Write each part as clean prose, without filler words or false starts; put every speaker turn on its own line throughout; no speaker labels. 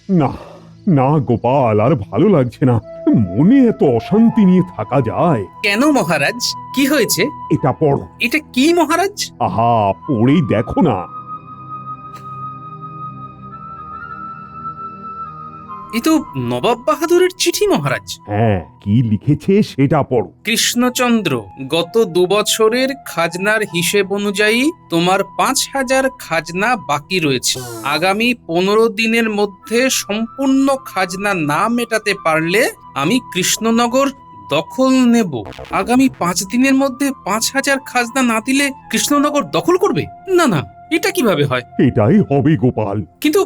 না না গোপাল, আর ভালো লাগছে না। মনে এত অশান্তি নিয়ে থাকা যায়?
কেন মহারাজ, কি হয়েছে?
এটা পড়ো।
এটা কি মহারাজ?
আহা, পড়েই দেখো না।
এ তো নবাব বাহাদুরের চিঠি মহারাজ।
হ্যাঁ, কি লিখেছে সেটা পড়ো।
কৃষ্ণচন্দ্র, গত 2 বছরের খাজনার হিসেব অনুযায়ী তোমার 5,000 খাজনা বাকি রয়েছে। আগামী 15 দিনের মধ্যে সম্পূর্ণ খাজনা না মেটাতে পারলে আমি কৃষ্ণনগর দখল নেব। আগামী 5 দিনের মধ্যে 5,000 খাজনা না দিলে কৃষ্ণনগর দখল করবে? না না, এটা কিভাবে হয়?
এটাই হবে গোপাল।
কিন্তু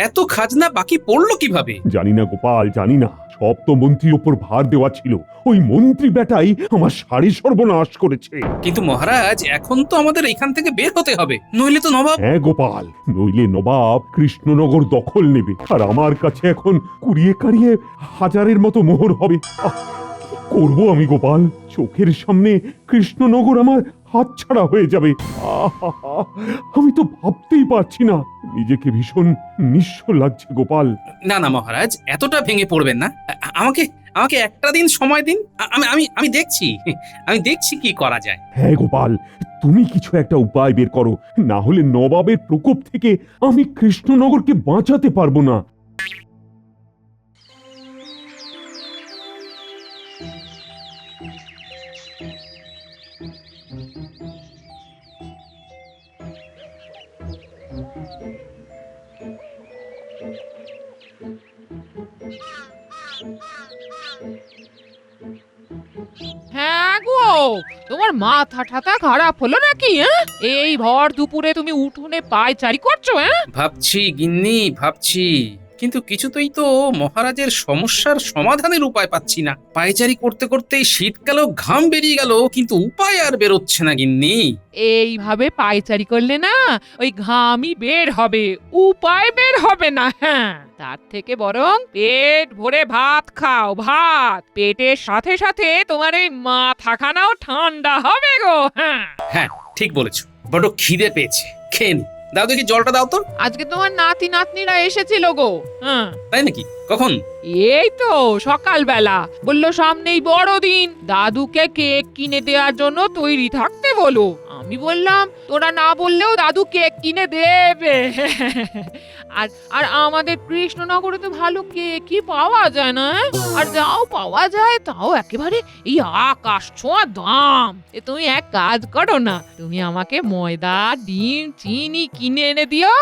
এত খাজনা বাকি পড়লো কিভাবে?
জানি না গোপাল, জানি না। সব তো মন্ত্রীর ওপর ভার দেওয়া ছিল। ওই মন্ত্রী বেটাই আমার সারি সর্বনাশ করেছে।
কিন্তু মহারাজ, এখন তো আমাদের এখান থেকে বের হতে হবে, নইলে তো নবাব...
হ্যাঁ গোপাল, নইলে নবাব কৃষ্ণনগর দখল নেবে, আর আমার কাছে এখন কুড়িয়ে কাড়িয়ে 1000-এর মতো মোহর হবে। কি করবো আমি গোপাল? চোখের সামনে কৃষ্ণনগর আমার হাতছাড়া হয়ে যাবে। আহা, আমি তো ভাবতেই পারছি না। নিজেকে ভীষণ নিঃস্ব লাগছে গোপাল।
না না মহারাজ, এতটা ভেঙে পড়বেন না। আমাকে আমাকে একটা দিন সময় দিন। আমি আমি আমি দেখছি আমি দেখছি কি করা যায়।
হ্যাঁ গোপাল, তুমি কিছু একটা উপায় বের করো, না হলে নবাবের প্রকোপ থেকে আমি কৃষ্ণনগরকে বাঁচাতে পারবো না।
হ্যাঁ গো, তোমার মাথা ঠাতা খারাপ হলো নাকি? এই ভর দুপুরে তুমি উঠোনে পায়চারি করছো?
ভাবছি গিন্নি, ভাবছি, কিন্তু কিছুতেই তো মহারাজের সমস্যার সমাধানের উপায় পাচ্ছি না। পায়চারি করতে করতেই শীতকালেও ঘাম বেরিয়ে গেল, কিন্তু উপায় আর বেরোচ্ছে না গিন্নি।
এইভাবে পায়চারি করলে না ওই ঘামই বের হবে, উপায় বের হবে না। হ্যাঁ, তার থেকে বরং পেট ভরে ভাত খাও। ভাত পেটের সাথে সাথে তোমার এই মাথাখানাও ঠান্ডা হবে গো। হ্যাঁ,
হ্যাঁ, ঠিক বলেছো, বড় খিদে পেয়েছে, খেয়ে নি। দাও দেখি, জলটা দাও তো।
আজকে তোমার নাতি নাতনিরা এসেছিল গো। হ্যাঁ,
তাই নাকি? কখন?
এই তো সকালবেলা। বললো সামনেই বড়দিন, দাদুকে কেক কিনে দেওয়ার জন্য তৈরি থাকতে বলো। আমি বললাম তোরা না বললেও দাদু কেক কিনে দেবে। আর আর আমাদের কৃষ্ণনগরে তো ভালো কেকই পাওয়া যায় না। আর যাও পাওয়া যায় তাও একেবারে এই আকাশ ছোঁয়া দাম। তুমি এক কাজ করো না, তুমি আমাকে ময়দা, ডিম, চিনি কিনে এনে দিও,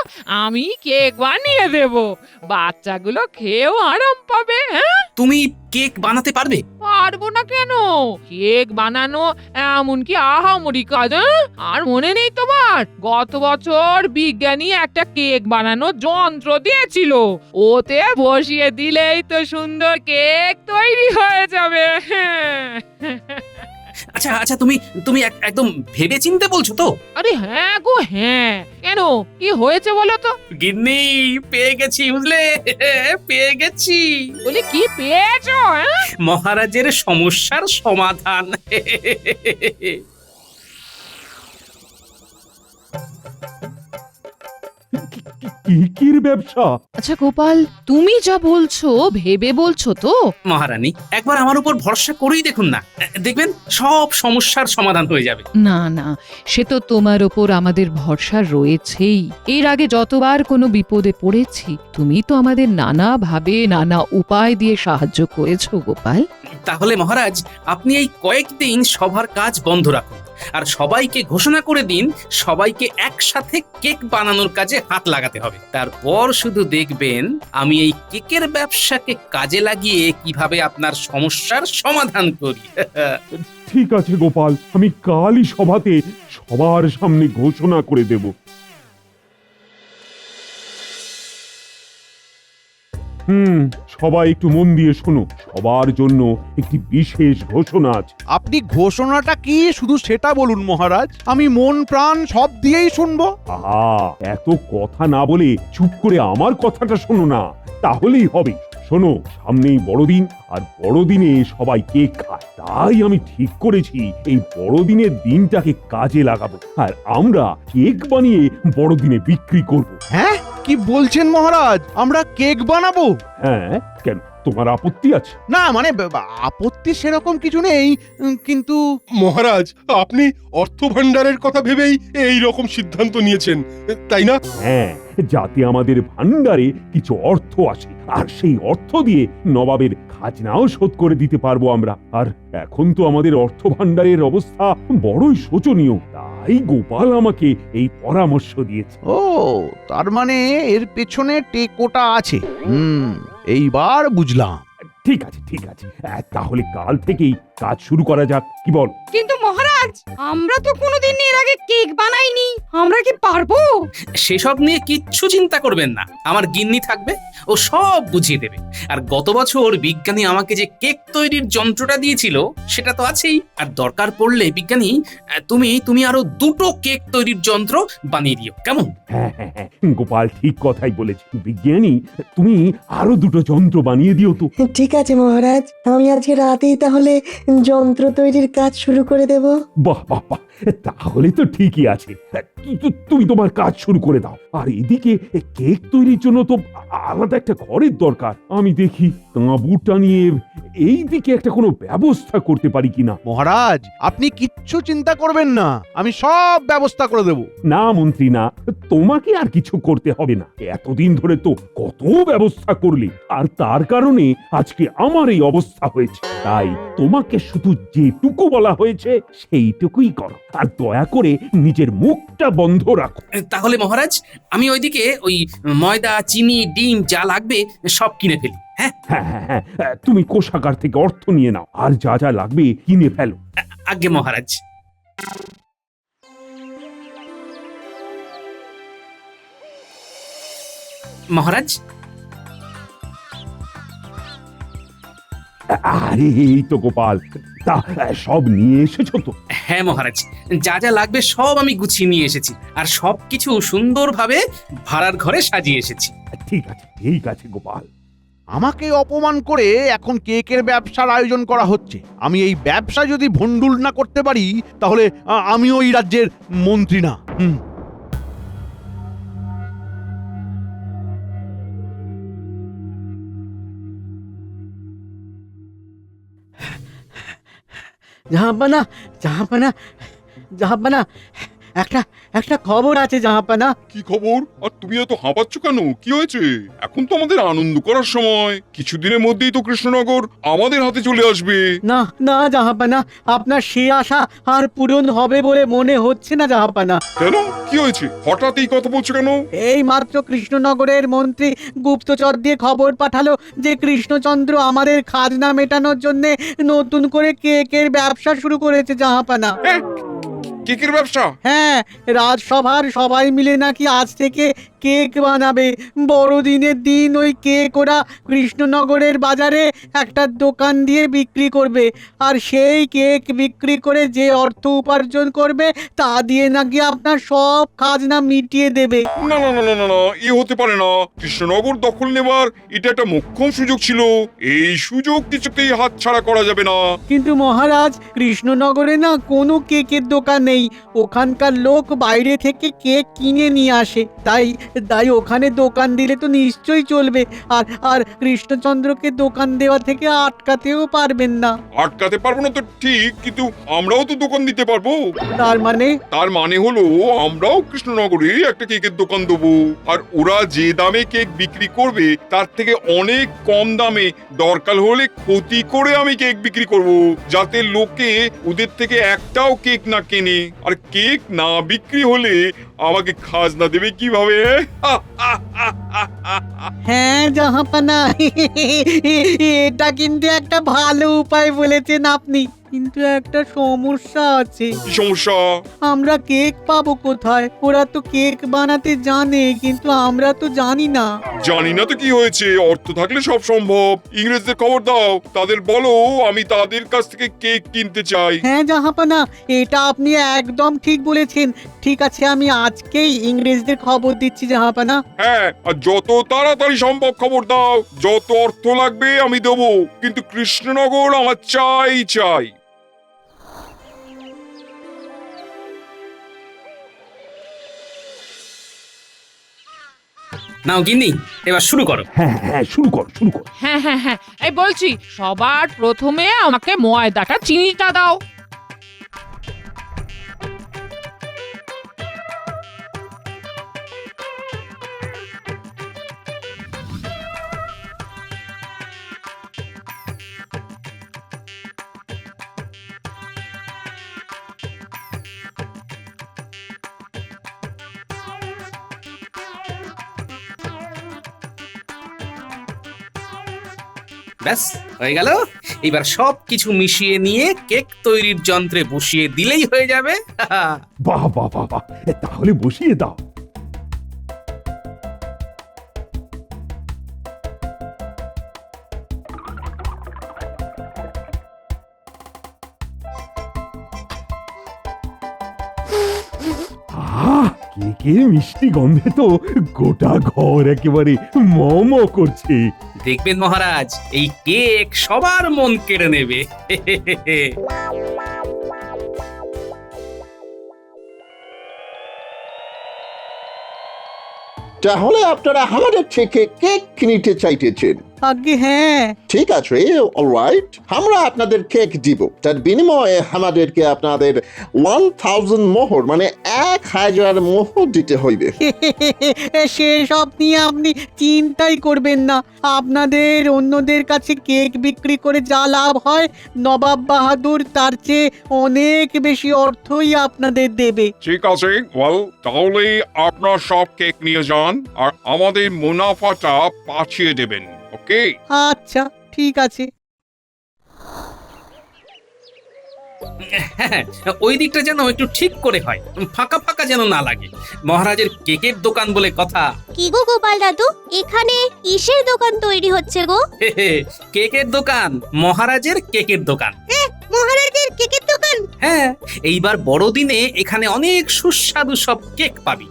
আমি কেক বানিয়ে দেবো। বাচ্চাগুলো খেয়েও আরাম পাবে। হ্যাঁ,
তুমি কেক বানাতে পারবে?
পারবো না কেন? কেক বানানো এমন কি আহামরি কাজ? আর মনে নেই তোমার, গত বছর বিজ্ঞানী একটা কেক বানানো যন্ত্র দিয়েছিল, ওতে বসিয়ে দিলেই তো সুন্দর কেক তৈরি হয়ে যাবে।
আচ্ছা আচ্ছা, তুমি তুমি একদম ভেবে চিন্তে বলছো তো?
আরে হ্যাঁ গো হ্যাঁ। কেন, কি হয়েছে বলো তো?
গিন্নি, পেয়ে গেছি, বুঝলে, পেয়ে গেছি।
বলি কি পেয়েছো?
মহারাজের সমস্যার সমাধান।
কেকের ব্যবসা?
আচ্ছা গোপাল, তুমি যা বলছো ভেবে বলছো তো?
মহারানী, একবার আমার উপর ভরসা করেই দেখুন না, দেখবেন সব সমস্যার সমাধান হয়ে যাবে।
না না, সে তো তোমার ওপর আমাদের ভরসা রয়েছেই। এর আগে যতবার কোনো বিপদে পড়েছি তুমি তো আমাদের নানা ভাবে নানা উপায় দিয়ে সাহায্য করেছো গোপাল।
তাহলে মহারাজ, আপনি এই কয়েকদিন সবার কাজ বন্ধ রাখুন, আর সবাইকে ঘোষণা করে দিন সবাইকে একসাথে কেক বানানোর কাজে হাত লাগাতে হবে। তারপর শুধু দেখবেন আমি এই কেকের ব্যবসাকে কাজে লাগিয়ে কিভাবে আপনার সমস্যার সমাধান করি।
ঠিক আছে গোপাল, আমি কালই সভাতে সবার সামনে ঘোষণা করে দেব। সবাই একটু মন দিয়ে শোনো, সবার জন্য একটি বিশেষ ঘোষণা আছে।
আপনি ঘোষণাটা কি শুধু সেটা বলুন মহারাজ, আমি মন প্রাণ সব দিয়েই শুনবো।
আহা, এত কথা না বলে চুপ করে আমার কথাটা শোনো না, তাহলেই হবে। শোনো, সামনেই বড়দিন, আর বড়দিনে সবাই কেক খায়। তাই আমি ঠিক করেছি এই বড়দিনের দিনটাকে কাজে লাগাবো, আর আমরা কেক বানিয়ে বড়দিনে বিক্রি করব।
হ্যাঁ, কি বলছেন মহারাজ? আমরা কেক বানাবো?
হ্যাঁ, কেন তোমার আপত্তি আছে?
না মানে আপত্তি সেরকম কিছু নেই, কিন্তু
মহারাজ, আপনি অর্থ ভাণ্ডারের কথা ভেবেই এই রকম সিদ্ধান্ত নিয়েছেন, তাই না?
হ্যাঁ, যাতে আমাদের ভান্ডারে কিছু অর্থ আসে, আর সেই অর্থ দিয়ে নবাবের খাজনাও শোধ করে দিতে পারবো আমরা। আর এখন তো আমাদের অর্থ ভাণ্ডারের অবস্থা বড়ই শোচনীয়, তাই গোপাল আমাকে এই পরামর্শ দিয়েছে।
ও, তার মানে এর পেছনে টেকোটা আছে। এইবার বুঝলাম।
ঠিক আছে, ঠিক আছে, তাহলে কাল থেকেই কাজ শুরু করা যাক, কি বল?
কিন্তু মহারাজ, আমরা তো কোনোদিন এর আগে কেক বানাইনি, আমরা কি পারবো?
সেসব নিয়ে কিচ্ছু চিন্তা করবেন না, আমার গিন্নি থাকবে, ও সব বুঝিয়ে দেবে। আর গত বছর বিজ্ঞানী আমাকে যে কেক তৈরির যন্ত্রটা দিয়েছিল সেটা তো আছেই। আর দরকার পড়লে বিজ্ঞানী তুমি আরো 2টো কেক তৈরির যন্ত্র বানিয়ে দিও, কেমন?
হ্যাঁ হ্যাঁ হ্যাঁ, গোপাল ঠিক কথাই বলেছে। বিজ্ঞানী, তুমি আরো 2টো যন্ত্র বানিয়ে দিও তো।
ঠিক আছে মহারাজ, আমি আজকে রাতেই তাহলে যন্ত্র তৈরির কাজ শুরু করে দেব।
বাহ বাহ বাহ, তাহলে তো ঠিকই আছে। তুমি তোমার কাজ শুরু করে দাও। আর এদিকে কেক তৈরির জন্য তো আলাদা একটা ঘরের দরকার। আমি দেখি তাঁবুটা নিয়ে এই দিকে একটা কোনো ব্যবস্থা করতে পারি কিনা।
মহারাজ, আপনি কিচ্ছু চিন্তা করবেন না, আমি সব ব্যবস্থা করে দেব।
না মন্ত্রী না, তোমাকে আর কিছু করতে হবে না। এতদিন ধরে তো কত ব্যবস্থা করলে, আর তার কারণে আজকে আমার এই অবস্থা হয়েছে। তাই তোমাকে শুধু যেটুকু বলা হয়েছে সেইটুকুই করো, আর দয়া করে নিজের মুখটা বন্ধ রাখো।
তাহলে মহারাজ, আমি ওইদিকে ওই ময়দা, চিনি, ডিম যা লাগবে সব কিনে ফেলি। হ্যাঁ
হ্যাঁ হ্যাঁ হ্যাঁ, তুমি কোষাগার থেকে অর্থ নিয়ে নাও, আর যা যা লাগবে কিনে ফেলো।
আজ্ঞে মহারাজ। মহারাজ,
আরে এই তো গোপাল, তা সব নিয়ে এসেছো তো?
হ্যাঁ মহারাজ, যা যা লাগবে সব আমি গুছিয়ে নিয়ে এসেছি, আর সবকিছু সুন্দরভাবে ভাড়ার ঘরে সাজিয়ে এসেছি।
ঠিক আছে, ঠিক আছে গোপাল।
আমাকে অপমান করে এখন কেকের ব্যবসার আয়োজন করা হচ্ছে। আমি এই ব্যবসা যদি ভন্ডুল না করতে পারি, তাহলে আমি ওই রাজ্যের মন্ত্রী না।
জাহাপানা, জাহাপানা, জাহাপানা, একটা একটা খবর আছে জাহাপানা।
কি খবর? আর তুমি এত হাঁপাচ্ছ কেন? কি হয়েছে? এখন তো আমাদের আনন্দ করার সময়। কিছুদিনের মধ্যেই তো কৃষ্ণনগর আমাদের হাতে চলে আসবে।
না না জাহাপানা, আপনার সে আশা আর পূরণ হবে বলে মনে হচ্ছে না জাহাপানা।
কেন? কি হয়েছে? হঠাৎ এই কথা বলছো কেন?
এই মাত্র কৃষ্ণনগরের মন্ত্রী গুপ্তচর দিয়ে খবর পাঠালো যে কৃষ্ণচন্দ্র আমাদের খাজনা মেটানোর জন্য নতুন করে কেকের ব্যবসা শুরু করেছে জাহাপানা।
হ্যাঁ, কেকের ব্যবসা?
হ্যাঁ, রাজসভার সবাই মিলে নাকি আজ থেকে কেক বানাবে। বড়দিনের দিন ওই কেক ওরা কৃষ্ণনগরের বাজারে একটা দোকান দিয়ে বিক্রি করবে, আর সেই কেক বিক্রি করে যে অর্থ উপার্জন করবে তা দিয়ে নাকি আপনার সব খাজনা মিটিয়ে দেবে।
না না না না না না, এ হতে পারে না। কৃষ্ণনগর দখল নেবার এটা একটা মোক্ষম সুযোগ ছিল। এই সুযোগ কিছুতেই হাতছাড়া করা যাবে না।
কিন্তু মহারাজ, কৃষ্ণনগরে না কোনো কেকের দোকান নেই। ওখানকার লোক বাইরে থেকে কেক কিনে নিয়ে আসে, তাই ওখানে দোকান দিলে তো নিশ্চয়ই চলবে। আর কৃষ্ণচন্দ্রকে দোকান দেওয়া থেকে আটকাতেও পারবেন না।
আটকাতে পারবো না তো ঠিক, কিন্তু আমরাও তো দোকান দিতে পারবো।
তার মানে?
তার মানে হলো আমরাও কৃষ্ণনগরে একটা কেকের দোকান দেবো, আর ওরা যে দামে কেক বিক্রি করবে তার থেকে অনেক কম দামে, দরকার হলে ক্ষতি করে আমি কেক বিক্রি করব, যাতে লোকে ওদের থেকে একটাও কেক না কেনে। আর কেক না বিক্রি হলে আমাকে খাজনা দেবে কিভাবে?
হ্যাঁ জাহাপানা, এটা কিন্তু একটা ভালো উপায় বলেছেন আপনি, কিন্তু একটা সমস্যা আছে।
কি সমস্যা?
আমরা কেক পাবো কোথায়? ওরা তো কেক বানাতে জানে, কিন্তু আমরা তো জানি না।
জানি না তো কি হয়েছে, অর্থ থাকলে সব সম্ভব। ইংরেজদের খবর দাও, তাদের বলো আমি তাদের কাছ থেকে কেক কিনতে চাই।
হ্যাঁ জাহাপানা, এটা আপনি একদম ঠিক বলেছেন। ঠিক আছে, আমি আজকেই ইংরেজদের খবর দিচ্ছি জাহাপানা।
হ্যাঁ, আর যত তাড়াতাড়ি সম্ভব খবর দাও। যত অর্থ লাগবে আমি দেবো, কিন্তু কৃষ্ণনগর আমার চাই চাই।
নাও গিন্নি, এবার শুরু করো।
হ্যাঁ হ্যাঁ, শুরু কর শুরু কর।
হ্যাঁ হ্যাঁ হ্যাঁ, এই বলছি সবার প্রথমে আমাকে ময়দাটা চিনিটা দাও।
ব্যাস হয়ে গেল। এবার সব কিছু মিশিয়ে নিয়ে কেক তৈরির যন্ত্রে বসিয়ে দিলেই হয়ে যাবে।
বাহ বাহ বাহ বাহ, তাহলে বসিয়ে দাও। আহ, কেকের মিষ্টি গন্ধে তো গোটা ঘর একেবারে ম ম করছে।
দেখবেন মহারাজ, এই কেক সবার মন কেড়ে নেবে।
তাহলে আপনারা আমাদের থেকে কেক কিনতে চাইতেছেন?
আগে হ্যাঁ।
ঠিক আছে, অলরাইট, আমরা আপনাদের কেক দিব। তার বিনিময়ে আমাদেরকে আপনাদের 1000 মোহর মানে 1000 মোহর দিতে হইবে।
সেসব নিয়ে আপনি চিন্তাই করবেন না। আপনাদের অন্যদের কাছে কেক বিক্রি করে যা লাভ হয়, নবাব বাহাদুর তার চেয়ে অনেক বেশি অর্থই আপনাদের দেবে।
ঠিক আছে, তাহলে আপনার সব কেক নিয়ে যান আর আমাদের মুনাফাটা পাঠিয়ে দেবেন। ওকে?
আচ্ছা ঠিক আছে।
হ্যাঁ, ওই দিকটা যেন একটু ঠিক করে হয়, ফাঁকা ফাঁকা যেন না লাগে। মহারাজের কেকের দোকান বলে কথা।
কি গো গোপাল দাদু, এখানে কিসের দোকান তৈরি হচ্ছে গো?
কেকের দোকান, মহারাজের কেকের দোকান।
মহারাজের কেকের দোকান?
হ্যাঁ, এইবার বড়দিনে এখানে অনেক সুস্বাদু সব কেক পাবি।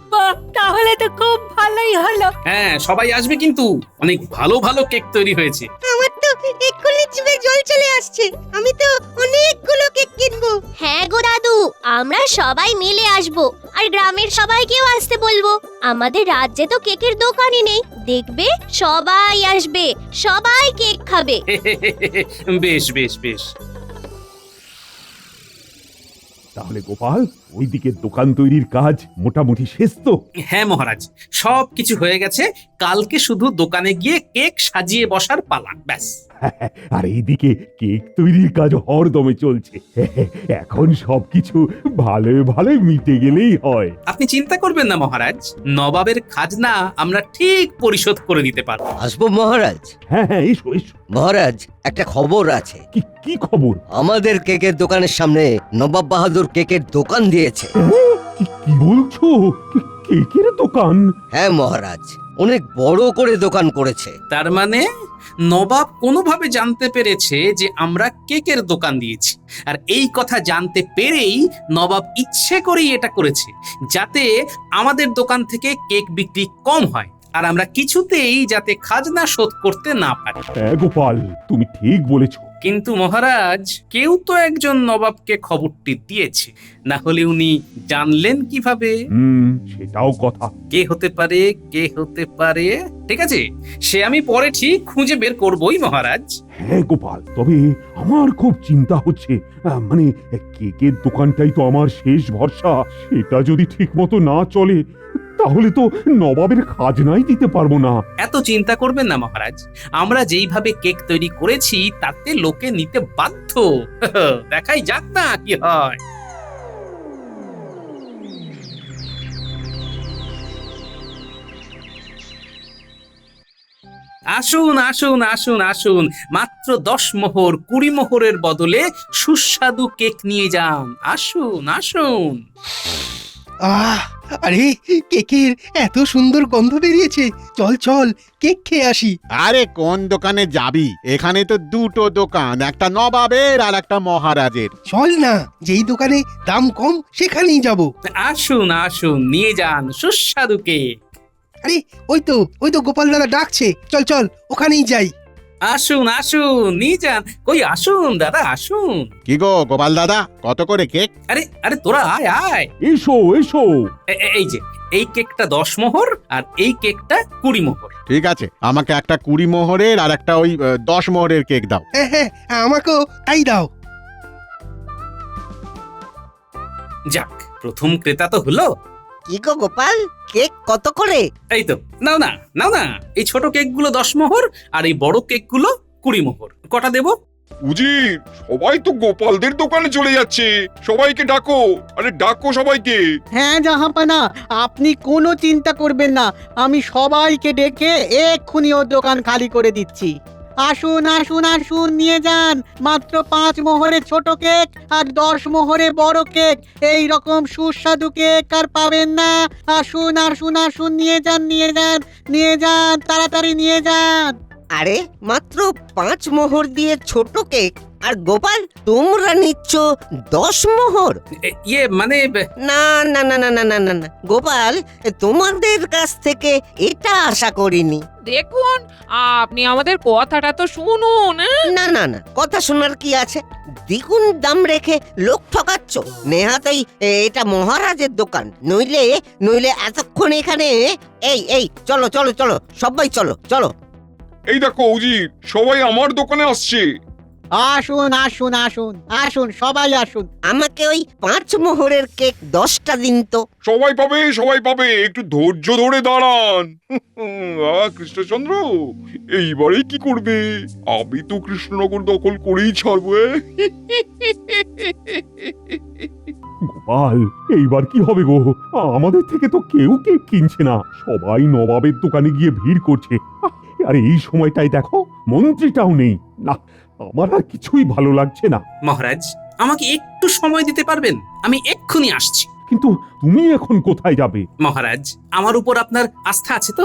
তাহলে তো খুব ভালোই হলো।
হ্যাঁ, সবাই আসবে কিন্তু, অনেক ভালো ভালো কেক তৈরি হয়েছে।
আমার তো এক্ষুনি জিভে জল চলে আসছে। আমি তো অনেকগুলো কেক কিনবো।
হ্যাঁ গো দাদু, আমরা সবাই মিলে আসবো আর গ্রামের সবাইকেও আসতে বলবো। আমাদের রাজ্যে তো কেকের দোকানই নেই, দেখবে সবাই আসবে, সবাই কেক খাবে।
বেশ বেশ বেশ।
তাহলে গোপাল, ওইদিকে দোকান তৈরির কাজ মোটামুটি শেষ তো?
হ্যাঁ মহারাজ, সব কিছু হয়ে গেছে। কালকে শুধু দোকানে গিয়ে কেক সাজিয়ে বসার পালা, ব্যাস।
আর এইদিকে কেক তৈরির কাজ হরদমে চলছে। এখন সবকিছু ভালোই ভালোই মিটে গেলেই হয়।
আপনি চিন্তা করবেন না মহারাজ, নবাবের খাজনা আমরা ঠিক পরিশোধ করে দিতে পারবো।
আসবো মহারাজ?
হ্যাঁ হ্যাঁ, এসো এসো।
মহারাজ, একটা খবর আছে।
কি খবর?
আমাদের কেকের দোকানের সামনে নবাব বাহাদুর কেকের দোকান দিয়েছে।
কি বলছো? কেকের দোকান?
হ্যাঁ মহারাজ, অনেক বড় করে দোকান করেছে।
তার মানে নবাব কোনোভাবে জানতে পেরেছে যে আমরা কেকের দোকান দিয়েছি, আর এই কথা জানতে পেরেই নবাব ইচ্ছে করেই এটা করেছে, যাতে আমাদের দোকান থেকে কেক বিক্রি কম হয় আর আমরা কিছুতেই যাতে খাজনা শোধ করতে না পারি।
হ্যাঁ গোপাল, তুমি ঠিক বলেছো।
কিন্তু মহারাজ, কেউ তো একজন নবাবকে খবরটি দিয়েছে, না হলে উনি জানলেন কিভাবে?
সেটাও কথা।
কে হতে পারে, কে হতে পারে? ঠিক আছে, সে আমি পরে ঠিক খুঁজে বের করবই মহারাজ।
হ্যাঁ গোপাল, তবে আমার খুব চিন্তা হচ্ছে, মানে কেকের দোকানটাই তো আমার শেষ ভরসা। সেটা যদি ঠিক মতো না চলে, তাহলে তো নবাবের খাজনাই দিতে পারবো না।
এত চিন্তা করবেন না মহারাজ, আমরা যেইভাবে কেক তৈরি করেছি তাতে লোকে নিতে বাধ্য। দেখাই যাক না কি হয়। আসুন আসুন আসুন আসুন, মাত্র 10 মোহর 20 মোহরের বদলে সুস্বাদু কেক নিয়ে যান। আসুন আসুন।
আরে, কেকের এত সুন্দর গন্ধ বেরিয়েছে। চল চল, কেক খেয়ে আসি।
আরে কোন দোকানে যাবি? এখানে তো দুটো দোকান, একটা নবাবের আর একটা মহারাজের।
চল না, যেই দোকানে দাম কম সেখানেই যাব।
আসুন আসুন, নিয়ে যান সুস্বাদু কেক।
আরে ওই তো গোপাল দাদা ডাকছে, চল চল ওখানেই যাই।
আসুন আসুন নিয়ে যান, কই আসুন দাদা আসুন।
কি গো গোপাল দাদা, কত করে কেক?
আরে আরে তোরা আয় আয়।
এসো এসো।
এই যে এই কেকটা 10 মোহর আর এই কেকটা 20 মোহর।
ঠিক আছে, আমাকে একটা 20 মোহরের আর একটা ওই 10 মোহরের কেক দাও।
হ্যাঁ হ্যাঁ, আমাকেও তাই দাও।
যাক, প্রথম ক্রেতা তো হলো।
কি গো গোপাল, কেক কত করে?
এই তো নাও না নাও না, এই ছোট কেকগুলো 10 মোহর আর এই বড় কেকগুলো 20 মোহর। কটা দেবো?
উজির, সবাই তো গোপালদের দোকানে চলে যাচ্ছে, সবাইকে ডাকো, আরে ডাকো সবাইকে।
হ্যাঁ জাহাপানা, আপনি কোনো চিন্তা করবেন না, আমি সবাইকে ডেকে এক্ষুনি ওর দোকান খালি করে দিচ্ছি। আসুন আসুন আসুন, নিয়ে যান মাত্র 5 মোহরে ছোট কেক আর 10 মোহরে বড় কেক। এই রকম সুস্বাদু কেক আর পাবেন না। আসুন আসুন আসুন, নিয়ে যান নিয়ে যান নিয়ে যান, তাড়াতাড়ি নিয়ে যান।
আরে মাত্র 5 মোহর দিয়ে ছোট কেক, আর গোপাল তোমরা নিচ্ছ 10 মোহর?
ইয়ে মানে
না না না না না না না না গোপাল, তোমাদের কাছ থেকে এটা আশা করিনি।
দেখুন, আপনি আমাদের কথাটা তো শুনুন।
না না না, কথা শোনার কি আছে? দ্বিগুণ দাম রেখে লোক ঠকাচ্ছ। নেহাতেই এটা মহারাজের দোকান, নইলে নইলে এতক্ষণ এখানে। এই এই চলো চলো চলো, সবাই চলো চলো।
এই দেখো উজির, সবাই আমার দোকানে আসছে।
আসুন আসুন আসুন আসুন, সবাই আসুন।
আমাকে ওই 5 মোহরের কেক 10টা দিন তো।
সবাই পাবে সবাই পাবে, একটু ধৈর্য ধরে দাঁড়ান। কৃষ্ণচন্দ্র, এইবারে কি করবে? আমি তো কৃষ্ণনগর দখল করেই ছাড়বো।
গোপাল, এইবার কি হবে গো? আমাদের থেকে তো কেউ কেক কিনছে না, সবাই নবাবের দোকানে গিয়ে ভিড় করছে। আর এই সময়টাই দেখো, মন্ত্রীটাও নেই। না, আমার আর কিছুই ভালো লাগছে না।
মহারাজ, আমাকে একটু সময় দিতে পারবেন? আমি এক্ষুনি আসছি।
কিন্তু তুমি এখন কোথায় যাবে?
মহারাজ, আমার উপর আপনার আস্থা আছে তো?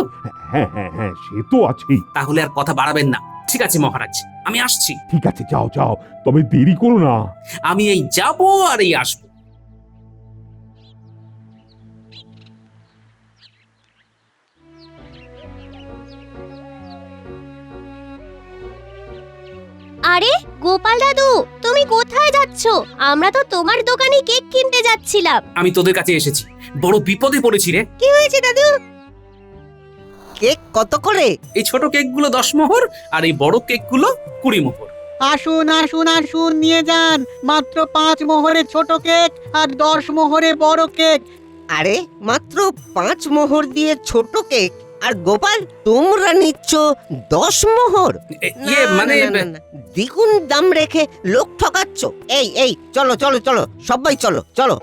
হ্যাঁ হ্যাঁ হ্যাঁ, সে তো আছেই।
তাহলে আর কথা বাড়াবেন না। ঠিক আছে মহারাজ, আমি আসছি।
ঠিক আছে, যাও যাও, তবে দেরি করো না।
আমি এই যাবো আর এই আসবো।
আরে গোপাল দাদু, তুমি কোথায় যাচ্ছ? আমরা তো তোমার দোকানে কেক কিনতে যাচ্ছিলাম।
আমি তোদের কাছে এসেছি, বড় বিপদে পড়েছি রে।
কি হয়েছে দাদু?
কেক কত করে?
এই ছোট কেকগুলো 10 মোহর আর এই বড় কেকগুলো 20 মোহর।
আসুন আসুন আসুন, নিয়ে যান মাত্র 5 মোহরে ছোট কেক আর 10 মোহরে বড় কেক।
আরে মাত্র 5 মোহর দিয়ে ছোট কেক, আর গোপাল তোমরা নিচ্ছ 10 মোহর?
ইয়ে মানে
দ্বিগুণ দাম রেখে লোক ঠকাচ্ছ। এই এই চলো চলো চলো, সবাই চলো চলো।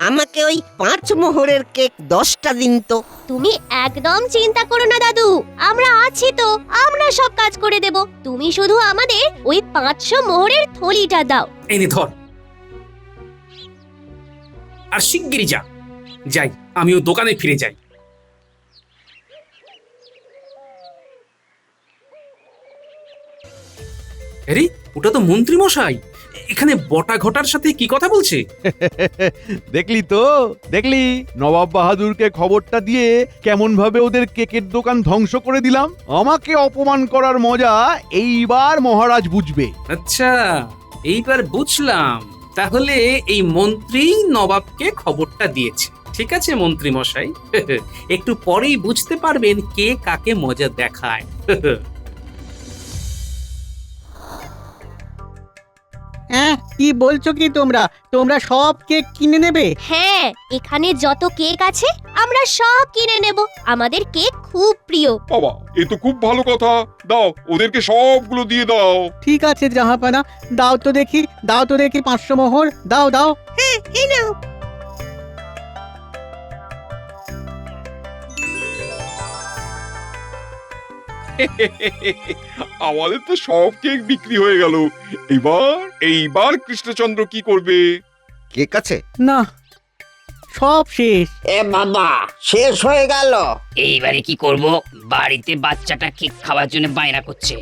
আমাকে ওই 5 মোহরের কেক 10টা দিন তো।
তুমি একদম চিন্তা করো না দাদু, আমরা আছি তো, আমরা সব কাজ করে দেব। তুমি শুধু আমাদের ওই 500 মোহরের থলিটা দাও।
এই নে ধর, আর শিগগিরই যা। যাই, আমিও দোকানে ফিরে যাই। আরে ওটা তো মন্ত্রী মশাই, এখানে বটা ঘটার সাথে কি কথা বলছে?
দেখলি তো, দেখলি নবাব বাহাদুরকে খবরটা দিয়ে কেমন ভাবে ওদের কেকের দোকান ধ্বংস করে দিলাম। আমাকে অপমান করার মজা এইবার মহারাজ বুঝবে।
আচ্ছা, এইবার বুঝলাম। তাহলে এই মন্ত্রী নবাবকে খবরটা দিয়েছে। ঠিক আছে মন্ত্রী মশাই, একটু পরেই বুঝতে পারবেন কে কাকে মজা দেখায়।
হ্যাঁ, কি বলছো কি তোমরা? তোমরা সব কেক কিনে নেবে?
হ্যাঁ, এখানে যত কেক আছে আমরা সব কিনে নেব। আমাদের কেক খুব প্রিয়।
বাবা, এ তো খুব ভালো কথা। দাও, ওদেরকে সবগুলো দিয়ে দাও।
ঠিক আছে জাহাপানা, দাও তো দেখি, দাও তো দেখি 500 মোহর, দাও দাও।
হ্যাঁ, এই নাও।
আমাদের তো সব কেক বিক্রি হয়ে গেল। এইবার কৃষ্ণচন্দ্র কি করবে?
কেক আছে
না, সব শেষ।
এ বাবা, শেষ হয়ে গেল।
এইবারে কি করব? বাড়িতে বাচ্চাটা কেক খাওয়ার জন্য বায়না করছে।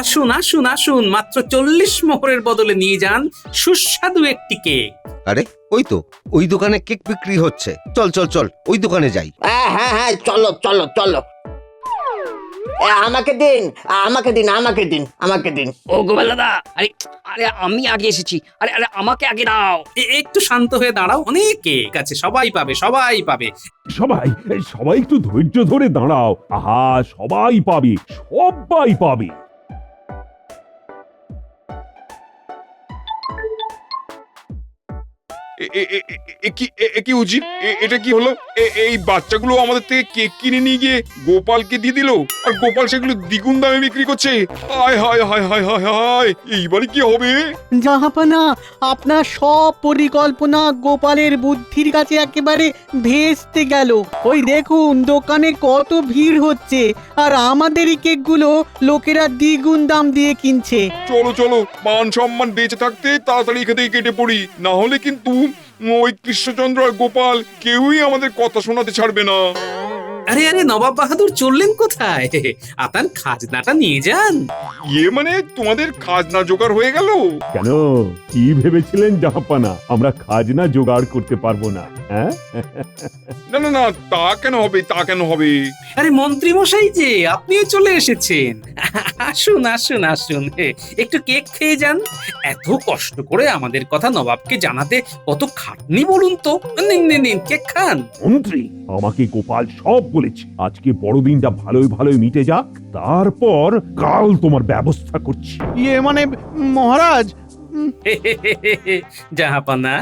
আসুন আসুন আসুন, মাত্র 40 মোহরের বদলে নিয়ে যান সুস্বাদু একটি কেক।
আরে ওই তো, ওই দোকানে কেক বিক্রি হচ্ছে। চল চল চল, ওই দোকানে যাই।
হ্যাঁ হ্যাঁ হ্যাঁ, চলো চলো চলো।
আমাকে দিন আমাকে দিন আমাকে দিন আমাকে দিন।
ও গোপাল দাদা, আরে আরে আমি আগে এসেছি, আরে আরে আমাকে আগে দাও।
একটু শান্ত হয়ে দাঁড়াও, অনেক কেক আছে, সবাই পাবে, সবাই পাবে।
সবাই সবাই একটু ধৈর্য ধরে দাঁড়াও। আহা, সবাই পাবে, সবাই পাবে।
কি উচিত? এটা কি হলো? এই বাচ্চাগুলো আমাদের থেকে কেক কিনে নিয়ে গিয়ে গোপালকে দিয়ে দিল, আর গোপাল সেগুলো দ্বিগুণ দামে বিক্রি করছে। হায় হায় হায় হায় হায় হায়, এইবারে কি হবে?
জাহাপানা, আপনার সব পরিকল্পনা গোপালের বুদ্ধির কাছে একেবারে ভেস্তে গেল। ওই দেখুন দোকানে কত ভিড় হচ্ছে, আর আমাদেরই কেকগুলো লোকেরা দ্বিগুণ দাম দিয়ে কিনছে।
চলো চলো, মান সম্মান বেঁচে থাকতে তাড়াতাড়ি এখান থেকে কেটে পড়ি, না হলে কিন্তু ওই কৃষ্ণচন্দ্র আর গোপাল কেউই আমাদের কথা শোনাতে ছাড়বে না।
আরে আরে নবাব বাহাদুর চললেন কোথায়? আপনার খাজনাটা নিয়ে যান।
মানে তোমাদের খাজনা জোগাড় হয়ে গেল?
কেন, কি ভেবেছিলেন জাহাপানা আমরা খাজনা জোগাড় করতে পারবো না? হ্যাঁ,
না না না, তা কেন হবে, তা কেন হবে?
আরে মন্ত্রী মশাই যে, আপনিও চলে এসেছেন। আসুন আসুন আসুন, একটু কেক খেয়ে যান। এত কষ্ট করে আমাদের কথা নবাবকে জানাতে কত খাটনি বলুন তো। নিন নিন নিন, কেক খান।
মন্ত্রী, আমাকে গোপাল সব বলেছে। আজকে বড়দিনটা ভালোই ভালোই মিটে যাক, তারপর কাল তোমার ব্যবস্থা করছি।
মানে মহারাজ,
জাহাপানা,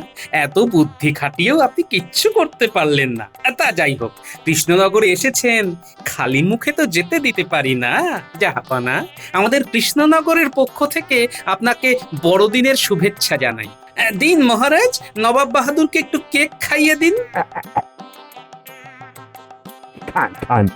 এত বুদ্ধি খাটিয়েও আপনি কিচ্ছু করতে পারলেন না। তা যাই হোক, কৃষ্ণনগরে এসেছেন, খালি মুখে তো যেতে দিতে পারি না। জাহাপানা, আমাদের কৃষ্ণনগরের পক্ষ থেকে আপনাকে বড়দিনের শুভেচ্ছা জানাই। দিন মহারাজ, নবাব বাহাদুরকে একটু কেক খাইয়ে দিন।
খান খান।